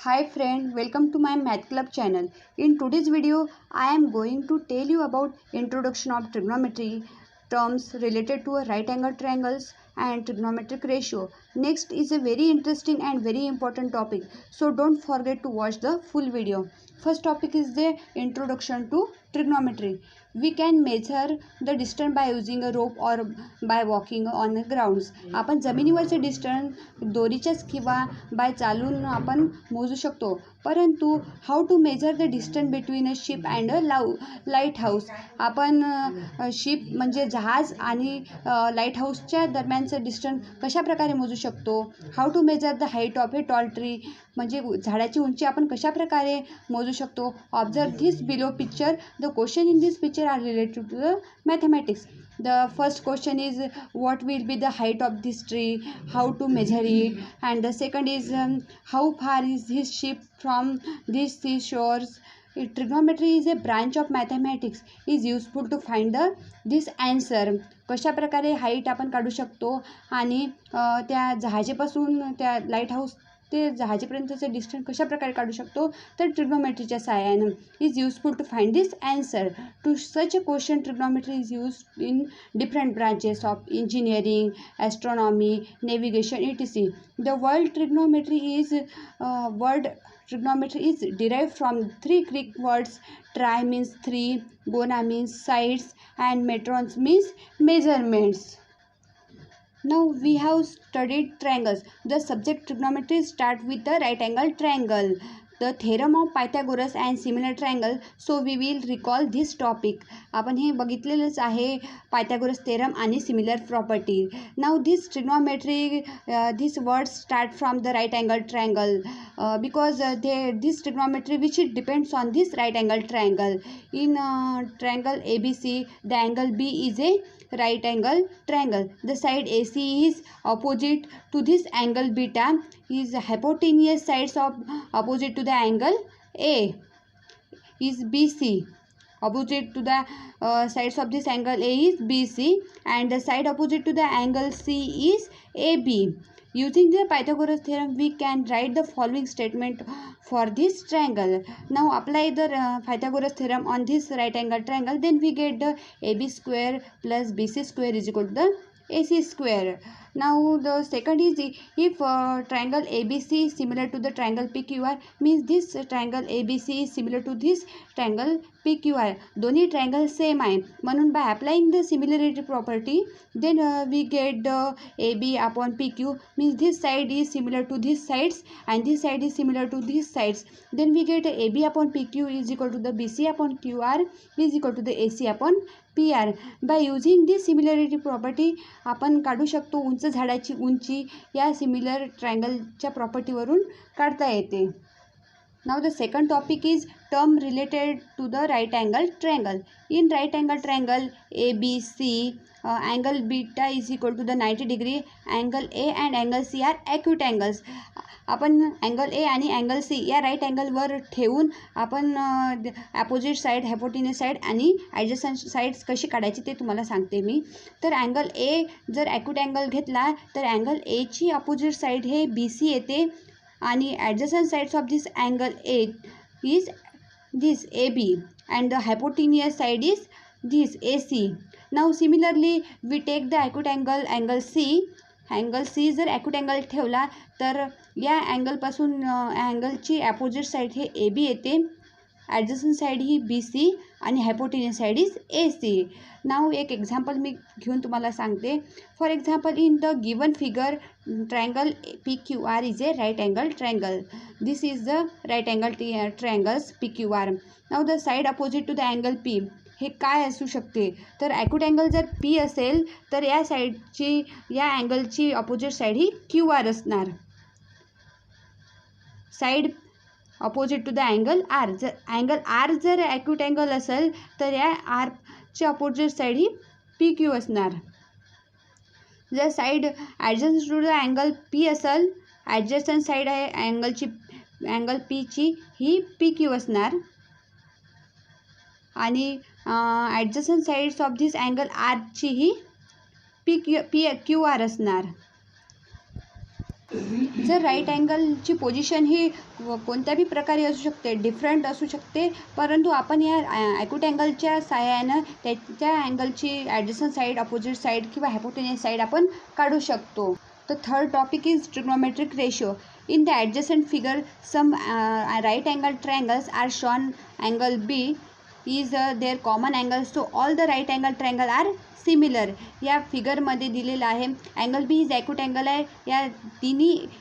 Hi friend, welcome to my Math Club channel. In today's video, I am going to tell you about introduction of trigonometry, terms related to right angle triangles and trigonometric ratio. Next is a very interesting and very important topic, so don't forget to watch the full video. First topic is the introduction to trigonometry. We can measure the distance by using a rope or by walking on the grounds. आपण जमिनीवरचे distance दोरीच्याच किंवा bye चालून आपण मोजू शकतो. परंतु how to measure the distance between a ship and a lighthouse. आपण ship म्हणजे जहाज आणि लाईट हाऊसच्या दरम्यानचं डिस्टन्स कशा प्रकारे मोजू शकतो. How to measure the height of a tall tree म्हणजे झाडाची उंची आपण कशा प्रकारे मोजू शकतो. Observe this below picture. The question in this picture are related to the mathematics. The first question is what will be the height of this tree, how to measure it, and the second is how far is his ship from these seashores. Trigonometry is a branch of mathematics is useful to find this answer. कशा प्रकारे height आपण काढू शकतो आणि त्या जहाजेपासून त्या light house ते जहाजेपर्यंतचं distance कशा प्रकारे काढू शकतो तर ट्रिग्नोमेट्रीच्या सहाय्यानं is useful to find this answer. To such a question trigonometry is use in different branches of engineering, astronomy, navigation etc. The word trigonometry is derived from three Greek words. Tri means three, gona means sides, and metrons means measurements. Now we have studied triangles. The subject trigonometry start with the right angle triangle. The theorem of Pythagoras and similar triangle. So we will recall this topic. आपण हे बघितलेलंच आहे Pythagoras theorem आणि similar property. Now this trigonometry this words start from the right angle triangle because this trigonometry which it depends on this right angle triangle. In triangle ABC the angle B is a right angle triangle. The side AC is opposite to this angle beta is hypotenuse sides of opposite to the angle A is BC. Opposite to the sides of this angle A is BC and the side opposite to the angle C is AB. Using the Pythagoras theorem we can write the following statement for this triangle. Now apply the Pythagoras theorem on this right angle triangle, then we get the AB square plus BC square is equal to the AC square. Now the second is if triangle ABC is similar to the triangle PQR means this triangle ABC is similar to this triangle PQR. दोन्ही triangle same आहे म्हणून by applying the similarity property then we get the AB upon PQ means this side is similar to this sides and this side is similar to these sides. Then we get AB upon PQ is equal to the BC upon QR is equal to the AC upon PR. By using this similarity property आपण काढू शकतो उंच झाडाची उंची या similar ट्रायंगलच्या प्रॉपर्टीवरून काढता येते. Now the second topic is term related to the right angle triangle. In right angle triangle ABC angle beta is equal to the 90 degree. Angle A and angle C are acute angles. आपण angle A आणि angle C या right अँगलवर ठेवून आपण opposite side, हायपोटेन्यूज side आणि adjacent sides कशी काढायची ते तुम्हाला सांगते मी. तर अँगल ए जर ॲक्यूट अँगल घेतला तर अँगल एची अपोजिट साईड हे बी सी येते आणि adjacent sides of this angle A is this A B and the hypotenuse side is this A C. Now similarly we take the acute angle angle C. Angle C जर acute angle ठेवला तर या अँगलपासून अँगलची opposite side हे A B येते, adjacent side ही B C आणि हायपोटेन्यूज साईड इज ए सी. नाव एक एक्झाम्पल मी घेऊन तुम्हाला सांगते. For example in the given figure triangle P Q R is a right angle triangle. This is the right angle triangles P Q R. Now the side opposite to the angle P हे काय असू शकते तर acute angle जर P असेल तर या साईडची या अँगलची अपोजिट साईड ही क्यू आर असणार. Side opposite to the angle R. जर अँगल आर जर ॲक्यूट अँगल असेल तर या आरची अपोजिट साईड ही पी क्यू असणार. जर side adjacent to the angle P असेल, ॲडजस्टंट साईड आहे अँगलची अँगल पीची ही पी क्यू असणार आणि adjacent sides of this angle आरची ही पी क्यू आर असणार. जर राईट अँगलची पोझिशन ही कोणत्याही प्रकारे असू शकते, डिफरंट असू शकते, परंतु आपण या ॲक्यूट अँगलच्या सहाय्यानं त्या अँगलची ॲडजसंट साईड, अपोजिट साईड किंवा हायपोटेन्यूस साईड आपण काढू शकतो. The third topic is trigonometric ratio. In the adjacent figure, some right angle triangles are shown. Angle B is their common angles, so all the right angle triangle are similar. या फिगरमध्ये दिलेलं आहे. Angle B is acute angle आहे.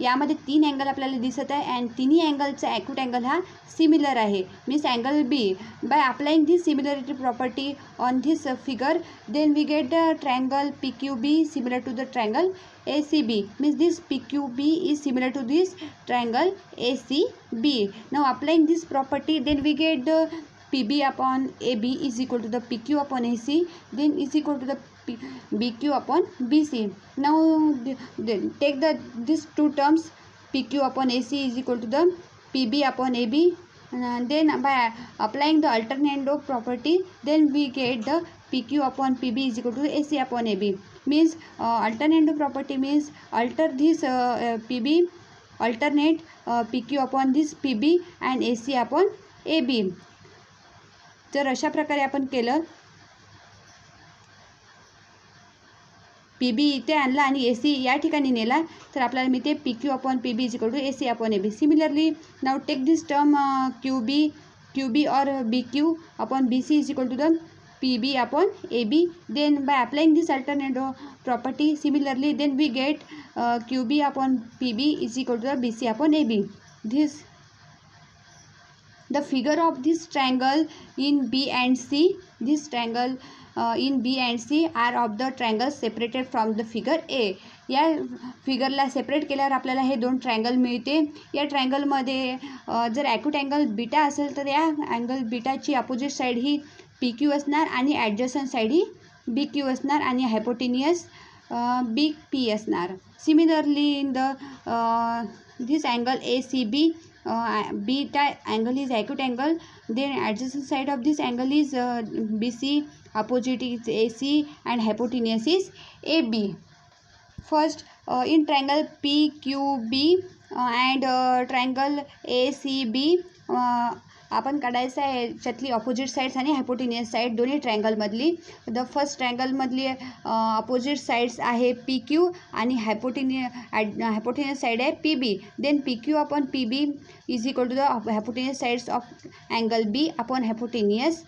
यामध्ये 3 angle आपल्याला दिसत आहे and तिन्ही अँगलचा ॲक्यूट अँगल हा सिमिलर आहे. Means angle B. By applying this similarity property on this figure, then we get the triangle PQB similar to the triangle ACB. Means this PQB is similar to this triangle ACB. Now applying this property, then we get the PB upon AB is equal to the PQ upon AC, then is equal to the BQ upon BC. Now take these two terms, PQ upon AC is equal to the PB upon AB. Then by applying the alternando property, then we get the PQ upon PB is equal to AC upon AB. Means alternando property means alter this PB, alternate PQ upon this PB and AC upon AB. जर अशा प्रकारे आपण केलं, PB इथे आणला आणि AC या ठिकाणी नेला, तर आपल्याला मिळते PQ upon PB is equal to AC upon AB. Similarly now take this term QB और BQ upon BC is equal to the PB upon AB. Then by applying this alternate property similarly, then we get QB upon PB is equal to the BC upon AB. The figure of this triangle in B and C, this triangle in B and C are of the triangles separated from the figure A. या फिगरला separate केल्यावर आपल्याला हे 2 triangle मिळते. या ट्रायंगलमध्ये जर acute angle beta असेल तर या angle बीटाची opposite side ही PQ असणार आणि ॲडजसंट साईड ही BQ असणार आणि हायपोटेनियस BP असणार. Similarly in the this angle ACB, beta angle is acute angle, then adjacent side of this angle is BC, opposite is AC and hypotenuse is AB. First in triangle PQB and triangle ACB आपण काढायचं आहे याच्यातली opposite sides आणि hypotenuse side दोन्ही ट्रायंगलमधली. The first ट्रायंगलमधली opposite sides आहे PQ आणि हायपोटेनियस साईड आहे PB. Then PQ upon PB is equal to the hypotenuse sides of angle B upon hypotenuse.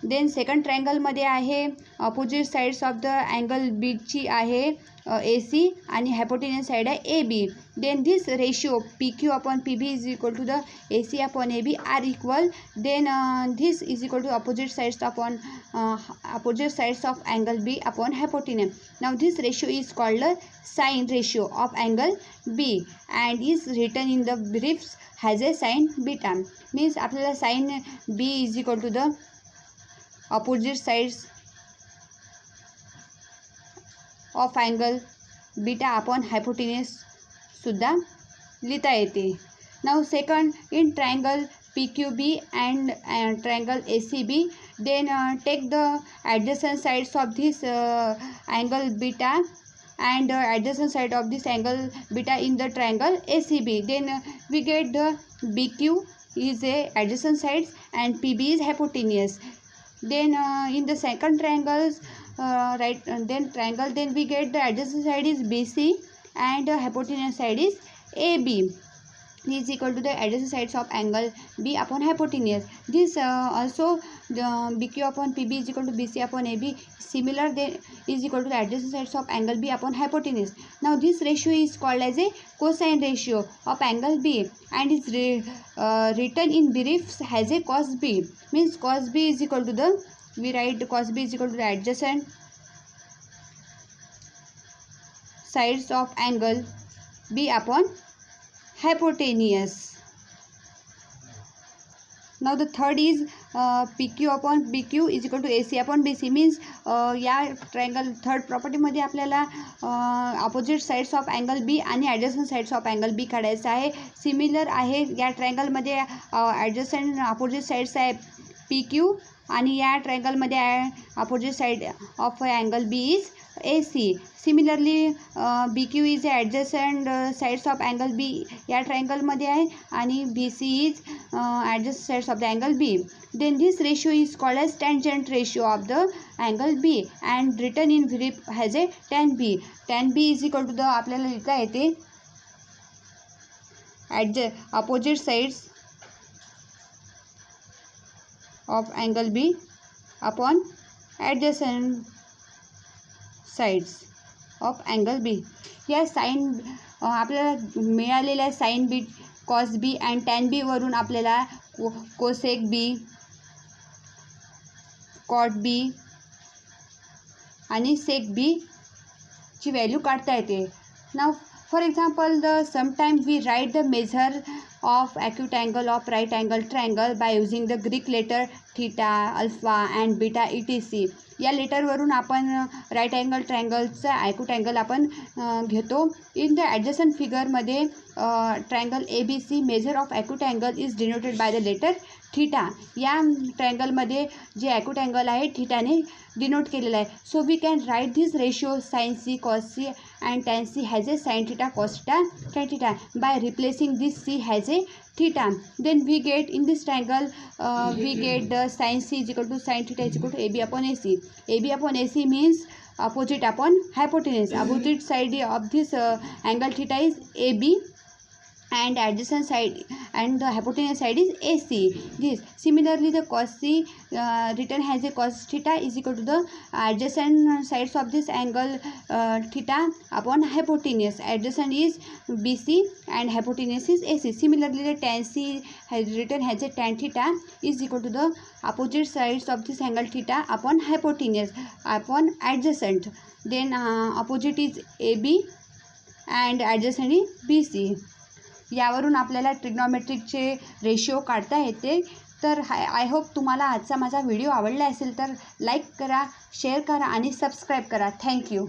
Then second ट्रायंगलमध्ये आहे opposite sides of the angle बीची आहे AC आणि hypotenuse side आहे AB. Then this ratio PQ upon PB is equal to the AC upon AB are equal. Then this is equal to opposite sides of angle B upon hypotenuse. Now this ratio is called sine ratio of angle B and is written in the briefs has a sin beta. Means आपल्याला sine B is equal to the opposite sides of angle beta upon hypotenuse सुद्धा लिहिता येते. Now second in triangle PQB and triangle ACB, then take the adjacent sides of this angle beta and adjacent side of this angle beta in the triangle ACB. Then we get the BQ is a adjacent sides and PB is hypotenuse. Then in the second triangles then we get the adjacent side is BC and hypotenuse side is AB is equal to the adjacent sides of angle B upon hypotenuse. This also the BQ upon PB is equal to BC upon AB similar, then is equal to the adjacent sides of angle B upon hypotenuse. Now this ratio is called as a cosine ratio of angle B and is written in briefs as a cos B. Means cos B is equal to the, we write cos B is equal to the adjacent sides of angle B upon hypotenuse. Now the third is PQ upon BQ is equal to AC upon BC. Means या triangle third प्रॉपर्टीमध्ये आपल्याला opposite sides of angle B आणि adjacent sides of angle B काढायचं आहे. Similar आहे या ट्रायंगलमध्ये adjacent opposite sides आहे PQ आणि या ट्रायंगलमध्ये opposite side of angle B is AC. Similarly BQ is adjacent sides of angle B या ट्रायंगलमध्ये आहे आणि BC is adjacent sides of the angle B. Then this ratio is called as tangent ratio of the angle B and written in brief has a tan B. Tan B is equal to the आपल्याला लिहिता येते opposite sides of angle B upon adjacent sides of angle B. या sine आपल्याला मिळालेल्या sine B cos B and tan B वरून आपल्याला cosec be caught B आणि सेक B ची व्हॅल्यू काढता येते. Now for example sometimes we write the measure of acute angle of right angle triangle by using the Greek letter theta, alpha and beta etc. या लेटरवरून आपण right angle ट्रायंगलचा acute angle आपण घेतो. In the adjacent फिगरमध्ये triangle ABC measure of acute angle is denoted by the letter theta. या ट्रायंगलमध्ये जे acute angle आहे थीटाने डिनोट केलेला आहे. So we can write this ratio sine C cos C and tan C has a sin theta cos theta tan theta by replacing this C has a theta. Then we get in this triangle we get the sin C is equal to sin theta is equal to AB upon AC. AB upon AC means opposite upon hypotenuse. Opposite side of this angle theta is AB and adjacent side and the hypotenuse side is AC. This similarly the cos C written has a cos theta is equal to the adjacent sides of this angle theta upon hypotenuse. Adjacent is BC and hypotenuse is AC. Similarly the tan C has written has a tan theta is equal to the opposite sides of this angle theta upon hypotenuse upon adjacent. Then opposite is AB and adjacent is BC. यावरून आपल्याला ट्रिग्नॉमेट्रिकचे ratio काढता येते. तर I hope तुम्हाला आजचा माझा video आवडला असेल तर लाईक करा, शेअर करा आणि सबस्क्राईब करा. थँक्यू.